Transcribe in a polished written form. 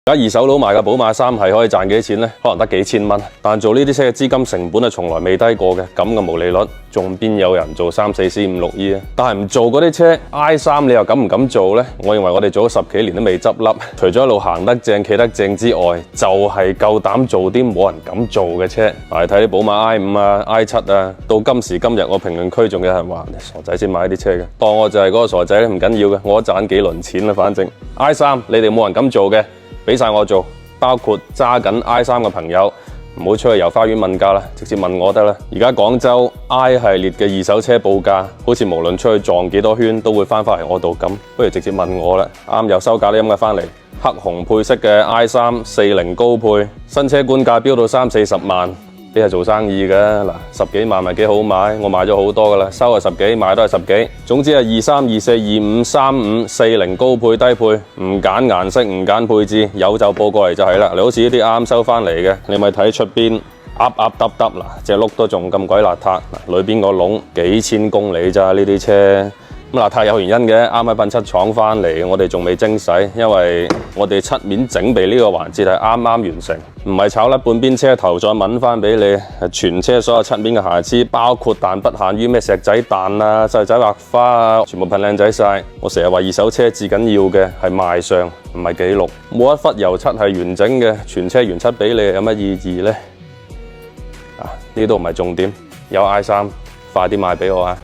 而家二手佬賣嘅寶馬3係可以賺幾錢呢？可能得幾千蚊，但做呢啲車嘅資金成本係從來未低過嘅，咁嘅毛利率仲邊有人做3、4、C、5、6E 啊？但係唔做嗰啲車 i3，你又敢唔敢做呢？我認為我哋做咗10幾年都未執笠，除咗一路行得正、企得正之外，就係夠膽做啲冇人敢做嘅車。嗱，睇啲寶馬 i5 啊、i7啊，到今時今日我評論區仲有人話傻仔先買啲車嘅，當我就係嗰個傻仔咧，唔緊要嘅，我賺幾輪錢啦，反正 i3 你哋冇人敢做嘅。俾晒我做，包括揸緊 i3 嘅朋友，唔好出去遊花園問價啦，直接問我得啦。而家廣州 i 系列嘅二手車報價，好似無論出去撞幾多圈都會翻返嚟我度咁，不如直接問我啦。啱又收價啲咁嘅翻嚟，黑紅配色嘅 i3 40高配，新車官價飆到30、40萬。你係做生意嘅嗱，10幾萬咪幾好買，我買咗好多噶啦，收係10幾，買都係10幾。總之係23、24、25、35、40高配低配，唔揀顏色，唔揀配置，有就報過嚟就係啦。你好似呢啲啱收翻嚟嘅，你咪睇出邊噏噏耷耷嗱，隻轆都仲咁鬼邋遢，裏邊個籠幾千公里咋呢啲車。咁邋遢有原因嘅，啱喺噴漆廠翻嚟，我哋仲未精洗，因為我哋漆面整備呢個環節係啱啱完成，唔係炒甩半邊車頭再揾翻俾你，係全車所有漆面嘅瑕疵，包括但不限於咩石仔彈啊、細仔畫花啊，全部噴靚仔晒。我成日話二手車至緊要嘅係賣相，唔係記錄，冇一忽油漆係完整嘅，全車原漆俾你有乜意義呢？呢都唔係重點，有 i3，快啲賣俾我啊！